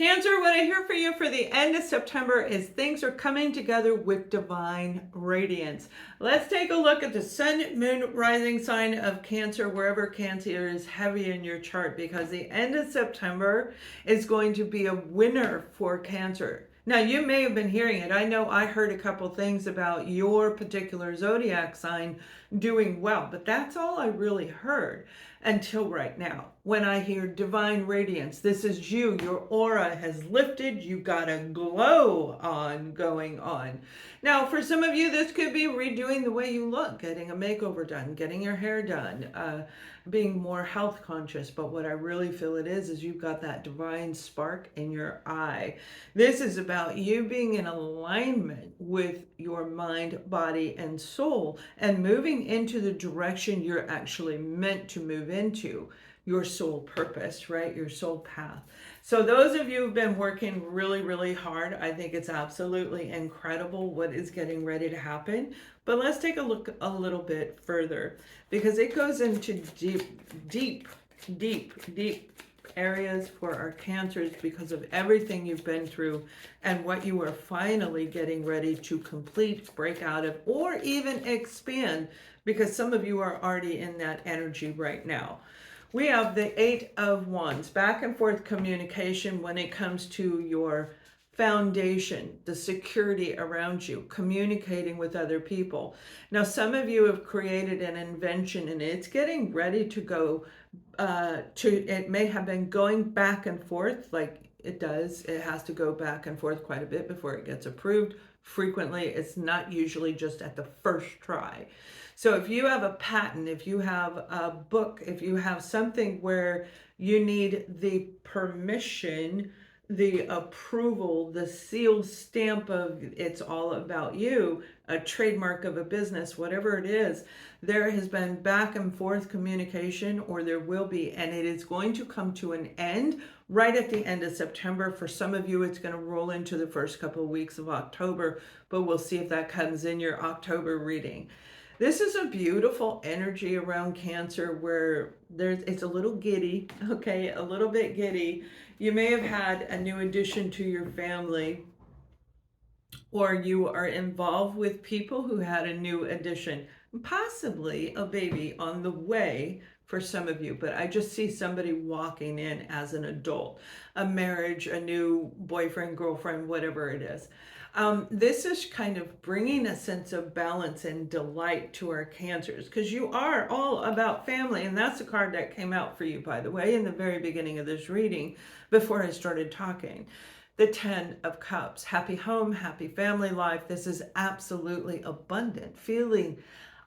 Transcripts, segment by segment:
Cancer, what I hear for you for the end of September is things are coming together with divine radiance. Let's take a look at the sun, moon, rising sign of Cancer, wherever Cancer is heavy in your chart, because the end of September is going to be a winner for Cancer. Now, you may have been hearing it. I know I heard a couple things about your particular zodiac sign doing well, but that's all I really heard until right now. When I hear divine radiance, this is you. Your aura has lifted. You got a glow on going on. Now, for some of you, this could be redoing the way you look, getting a makeover done, getting your hair done, being more health conscious. But what I really feel it is you've got that divine spark in your eye. This is about you being in alignment with your mind, body, and soul, and moving into the direction you're actually meant to move into, your soul purpose, right? Your soul path. So those of you who've been working really, really hard, I think it's absolutely incredible what is getting ready to happen. But let's take a look a little bit further, because it goes into deep areas for our Cancers because of everything you've been through and what you are finally getting ready to complete, break out of, or even expand, because some of you are already in that energy right now. We have the Eight of Wands, back and forth communication when it comes to your foundation, the security around you, communicating with other people. Now, some of you have created an invention and it's getting ready to go it may have been going back and forth like it does. It has to go back and forth quite a bit before it gets approved. Frequently, it's not usually just at the first try. So if you have a patent, if you have a book, if you have something where you need the permission, the approval, the seal stamp of it's all about you, a trademark of a business, whatever it is, there has been back and forth communication, or there will be, and it is going to come to an end right at the end of September. For some of you, it's going to roll into the first couple of weeks of October, but we'll see if that comes in your October reading. This is a beautiful energy around Cancer where it's a little giddy, okay, a little bit giddy. You may have had a new addition to your family, or you are involved with people who had a new addition, possibly a baby on the way for some of you. But I just see somebody walking in as an adult, a marriage, a new boyfriend, girlfriend, whatever it is. This is kind of bringing a sense of balance and delight to our Cancers, because you are all about family. And that's the card that came out for you, by the way, in the very beginning of this reading before I started talking. The 10 of Cups, happy home, happy family life. This is absolutely abundant feeling.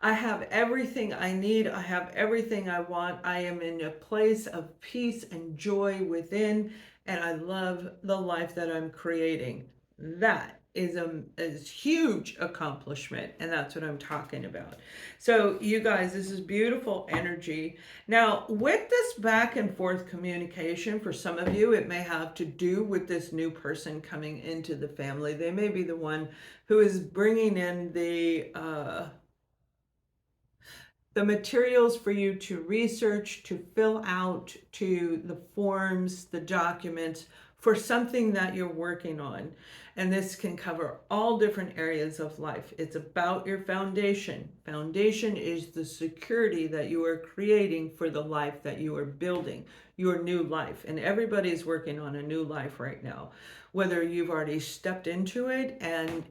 I have everything I need. I have everything I want. I am in a place of peace and joy within, and I love the life that I'm creating. That is a huge accomplishment, and that's what I'm talking about. So you guys, this is beautiful energy. Now, with this back and forth communication, for some of you, it may have to do with this new person coming into the family. They may be the one who is bringing in the materials for you to research, to fill out, to the forms, the documents for something that you're working on. And this can cover all different areas of life. It's about your foundation. Foundation is the security that you are creating for the life that you are building, your new life. And everybody's working on a new life right now, whether you've already stepped into it and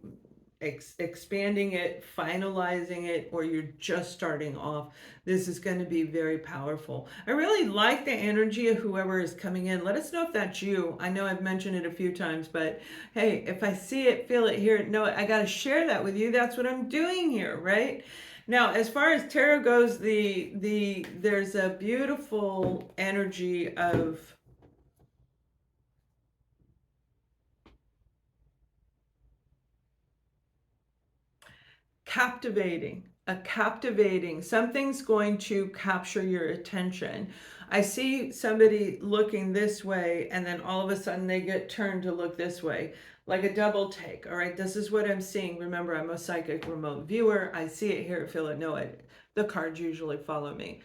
expanding it, finalizing it, or you're just starting off. This is going to be very powerful. I really like the energy of whoever is coming in. Let us know if that's you. I know I've mentioned it a few times, but hey, if I see it, feel it, hear it, know it, I got to share that with you. That's what I'm doing here, right? Now, as far as tarot goes, there's a beautiful energy of captivating, something's going to capture your attention. I see somebody looking this way, and then all of a sudden they get turned to look this way, like a double take. All right, this is what I'm seeing. Remember, I'm a psychic remote viewer. I see it, hear it, feel it, know it. The cards usually follow me.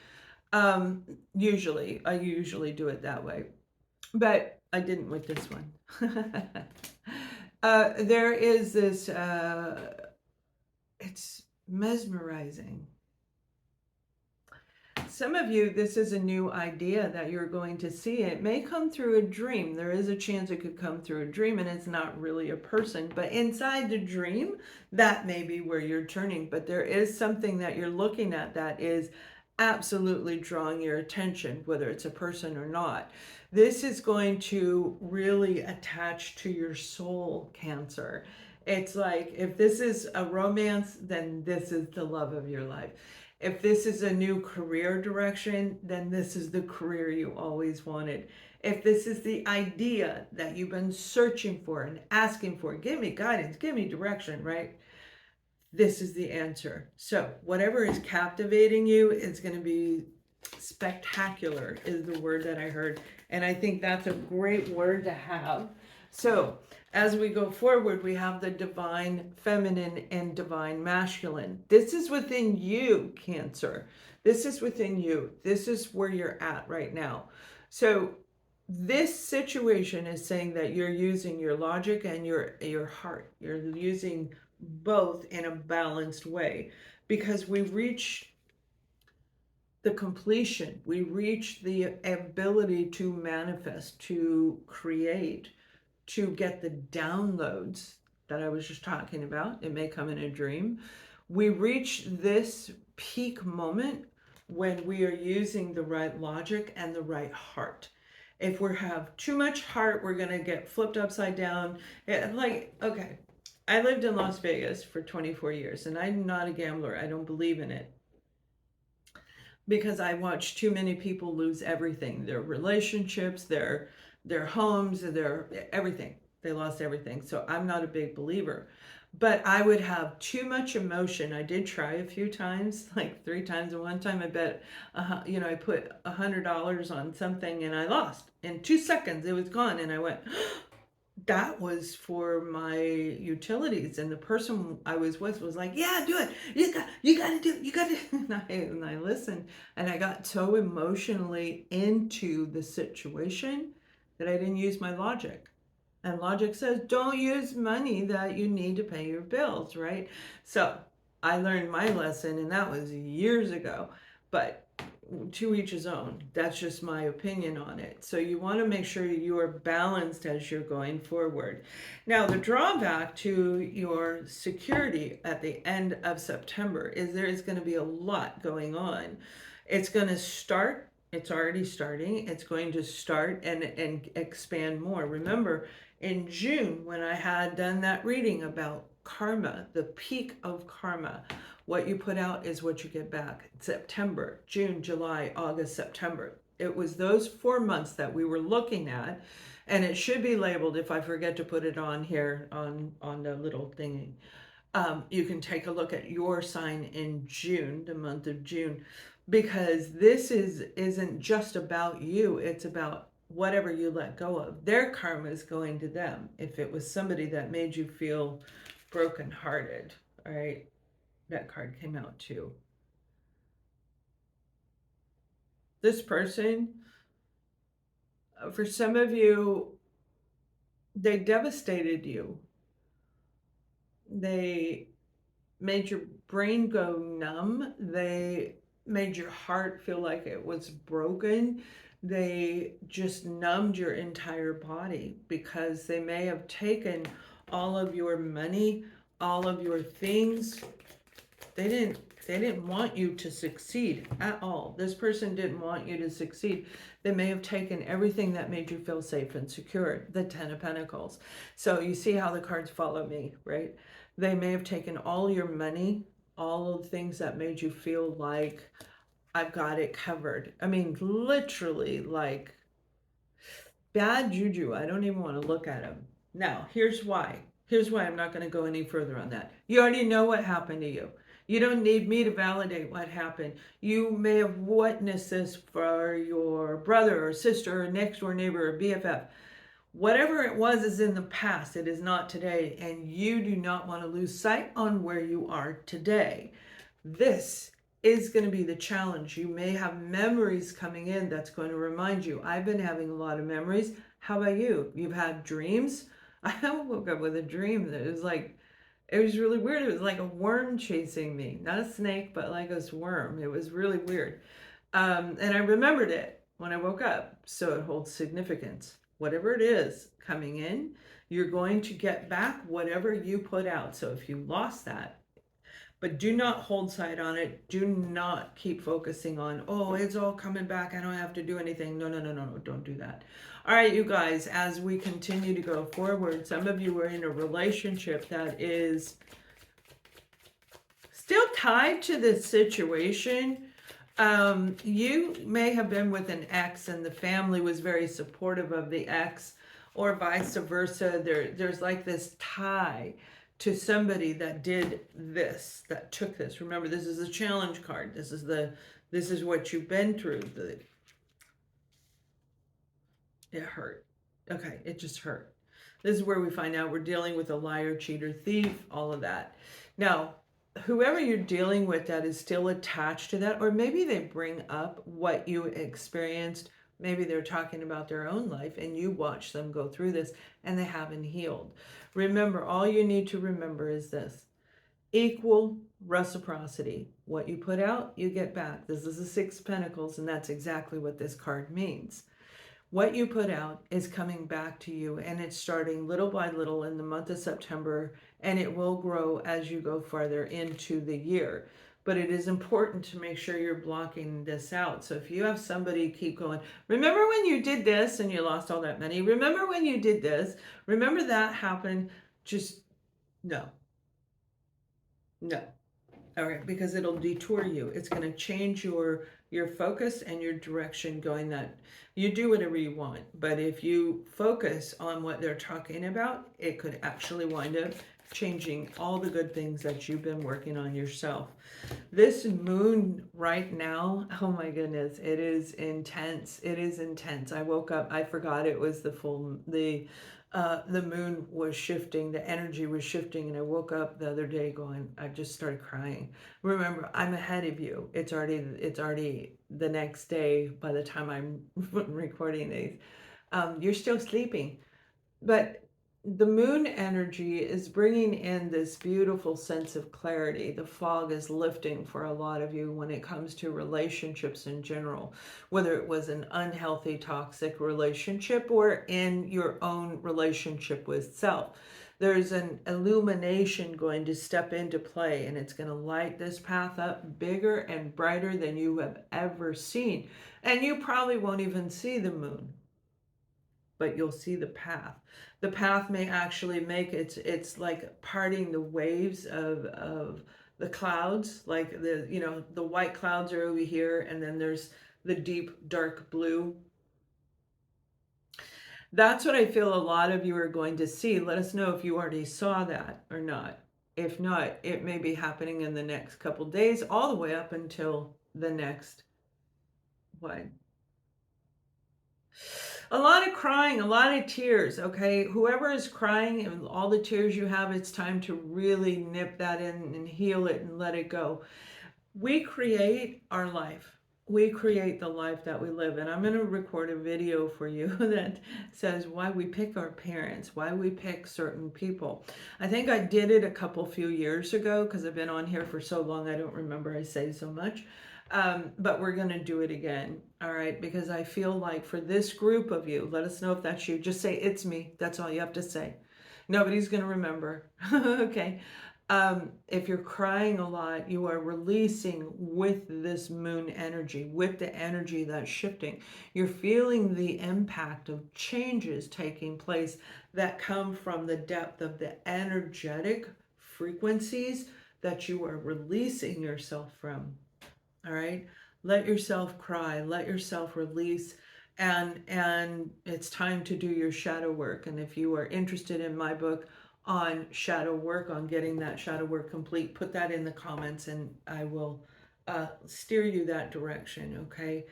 I usually do it that way. But I didn't with this one. There is this, it's mesmerizing. Some of you, this is a new idea that you're going to see. It may come through a dream. There is a chance it could come through a dream, and it's not really a person. But inside the dream, that may be where you're turning. But there is something that you're looking at that is absolutely drawing your attention, whether it's a person or not. This is going to really attach to your soul, Cancer. It's like, if this is a romance, then this is the love of your life. If this is a new career direction, then this is the career you always wanted. If this is the idea that you've been searching for and asking for, give me guidance, give me direction, right? This is the answer. So whatever is captivating you is going to be spectacular, is the word that I heard. And I think that's a great word to have. So as we go forward, we have the divine feminine and divine masculine. This is within you, Cancer. This is within you. This is where you're at right now. So this situation is saying that you're using your logic and your heart. You're using both in a balanced way, because we reach the completion. We reach the ability to manifest, to create, to get the downloads that I was just talking about. It may come in a dream. We reach this peak moment when we are using the right logic and the right heart. If we have too much heart, we're going to get flipped upside down. Like, okay, I lived in Las Vegas for 24 years, and I'm not a gambler. I don't believe in it, because I watched too many people lose everything, their relationships, their homes, their everything. They lost everything. So I'm not a big believer. But I would have too much emotion. I did try a few times, like 3 times. And one time I bet, I put $100 on something and I lost. In 2 seconds, it was gone. And I went, that was for my utilities. And the person I was with was like, yeah, do it. You got to do it. You got to. And I listened, and I got so emotionally into the situation that I didn't use my logic. And logic says, don't use money that you need to pay your bills, right? So I learned my lesson, and that was years ago. But to each his own. That's just my opinion on it. So you want to make sure you are balanced as you're going forward. Now, the drawback to your security at the end of September is there is going to be a lot going on. It's going to start. It's already starting. It's going to start and expand more. Remember, in June, when I had done that reading about karma, the peak of karma, what you put out is what you get back. September, June, July, August, September. It was those 4 months that we were looking at, and it should be labeled, if I forget to put it on here on the little thingy. You can take a look at your sign in June, the month of June, because this isn't just about you. It's about whatever you let go of. Their karma is going to them. If it was somebody that made you feel brokenhearted, all right? That card came out too. This person, for some of you, they devastated you. They made your brain go numb. They made your heart feel like it was broken. They just numbed your entire body, because they may have taken all of your money, all of your things. They didn't want you to succeed at all. This person didn't want you to succeed. They may have taken everything that made you feel safe and secure, the 10 of Pentacles. So you see how the cards follow me, right? They may have taken all your money, all of the things that made you feel like, I've got it covered. I mean, literally, like bad juju. I don't even want to look at them. Now, here's why. Here's why I'm not going to go any further on that. You already know what happened to you. You don't need me to validate what happened. You may have witnessed this for your brother or sister or next door neighbor or BFF. Whatever it was is in the past. It is not today. And you do not want to lose sight on where you are today. This is going to be the challenge. You may have memories coming in that's going to remind you. I've been having a lot of memories. How about you? You've had dreams? I woke up with a dream that was like, it was really weird. It was like a worm chasing me, not a snake, but like a worm. It was really weird. And I remembered it when I woke up. So it holds significance. Whatever it is coming in, you're going to get back whatever you put out. So if you lost that, but do not hold sight on it. Do not keep focusing on, oh, it's all coming back. I don't have to do anything. No, no, no, no, no. Don't do that. All right, you guys, as we continue to go forward, some of you are in a relationship that is still tied to this situation. You may have been with an ex and the family was very supportive of the ex, or vice versa. There's like this tie to somebody that did this, that took this. Remember, this is a challenge card. This is what you've been through. It hurt. Okay, it just hurt. This is where we find out we're dealing with a liar, cheater, thief, all of that. Now, whoever you're dealing with that is still attached to that, or maybe they bring up what you experienced. Maybe they're talking about their own life and you watch them go through this and they haven't healed. Remember, all you need to remember is this: equal reciprocity. What you put out, you get back. This is the Six of Pentacles, and that's exactly what this card means. What you put out is coming back to you, and it's starting little by little in the month of September, and it will grow as you go farther into the year. But it is important to make sure you're blocking this out. So if you have somebody keep going, remember when you did this and you lost all that money? Remember when you did this? Remember that happened? Just no. No. All right, because it'll detour you. It's going to change your focus and your direction, going that you do whatever you want. But if you focus on what they're talking about, it could actually wind up changing all the good things that you've been working on yourself. This moon right now, oh my goodness, it is intense. It is intense. I woke up, I forgot it was the moon was shifting, the energy was shifting, and I woke up the other day going, I just started crying. Remember, I'm ahead of you. It's already the next day by the time I'm recording these. You're still sleeping, but the moon energy is bringing in this beautiful sense of clarity. The fog is lifting for a lot of you when it comes to relationships in general, whether it was an unhealthy, toxic relationship or in your own relationship with self. There's an illumination going to step into play, and it's going to light this path up bigger and brighter than you have ever seen. And you probably won't even see the moon, but you'll see the path. The path may actually make it's like parting the waves of the clouds, like the white clouds are over here, and then there's the deep dark blue. That's what I feel a lot of you are going to see. Let us know if you already saw that or not. If not, it may be happening in the next couple days, all the way up until the next one. A lot of crying, a lot of tears, okay? Whoever is crying and all the tears you have, it's time to really nip that in and heal it and let it go. We create our life. We create the life that we live. And I'm going to record a video for you that says why we pick our parents, why we pick certain people. I think I did it a few years ago because I've been on here for so long, I don't remember I say so much. But we're going to do it again, all right? Because I feel like for this group of you, let us know if that's you. Just say, it's me. That's all you have to say. Nobody's going to remember, okay? If you're crying a lot, you are releasing with this moon energy, with the energy that's shifting. You're feeling the impact of changes taking place that come from the depth of the energetic frequencies that you are releasing yourself from. All right, let yourself cry, let yourself release, and it's time to do your shadow work. And if you are interested in my book on shadow work, on getting that shadow work complete, put that in the comments and I will steer you that direction, okay?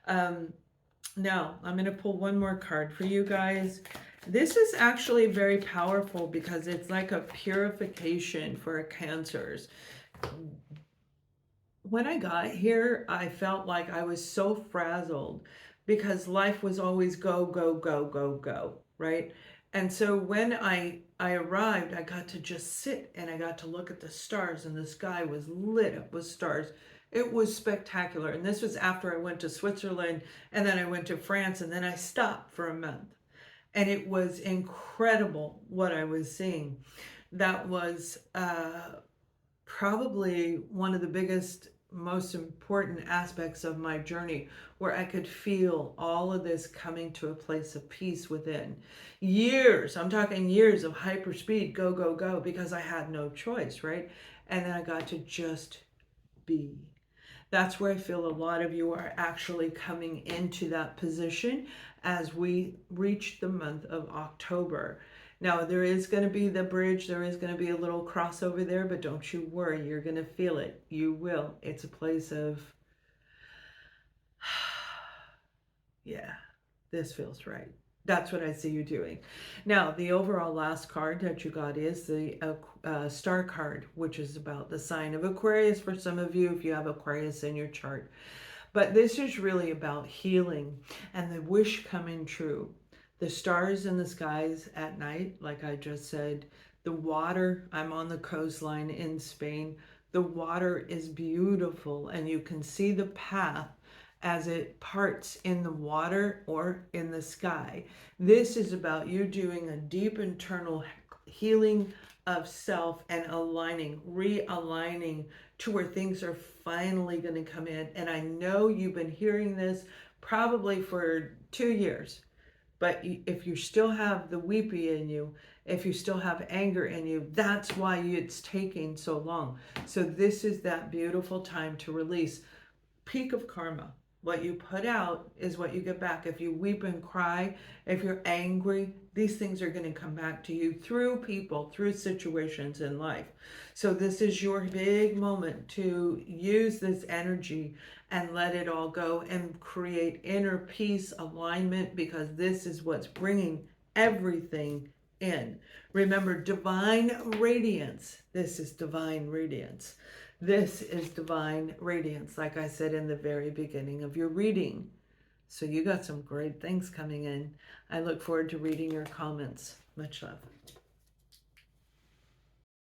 Now I'm going to pull one more card for you guys. This is actually very powerful because it's like a purification for cancers. When I got here, I felt like I was so frazzled because life was always go, go, go, go, go, right? And so when I arrived, I got to just sit and I got to look at the stars, and the sky was lit up with stars. It was spectacular. And this was after I went to Switzerland, and then I went to France, and then I stopped for a month. And it was incredible what I was seeing. That was probably one of the biggest, most important aspects of my journey, where I could feel all of this coming to a place of peace within. Years, I'm talking years of hyper speed, go, go, go, because I had no choice, right? And then I got to just be. That's where I feel a lot of you are actually coming into that position as we reach the month of October. Now, there is going to be the bridge, there is going to be a little crossover there, but don't you worry, you're going to feel it. You will. It's a place of, yeah, this feels right. That's what I see you doing. Now, the overall last card that you got is the star card, which is about the sign of Aquarius for some of you, if you have Aquarius in your chart. But this is really about healing and the wish coming true. The stars in the skies at night, like I just said, the water, I'm on the coastline in Spain. The water is beautiful, and you can see the path as it parts in the water or in the sky. This is about you doing a deep internal healing of self and aligning, realigning to where things are finally going to come in. And I know you've been hearing this probably for 2 years, but if you still have the weepy in you, if you still have anger in you, that's why it's taking so long. So this is that beautiful time to release. Peak of karma. What you put out is what you get back. If you weep and cry, if you're angry, these things are going to come back to you through people, through situations in life. So this is your big moment to use this energy and let it all go and create inner peace, alignment, because this is what's bringing everything in. Remember, divine radiance. This is divine radiance. This is divine radiance, like I said in the very beginning of your reading. So you got some great things coming in. I look forward to reading your comments. Much love.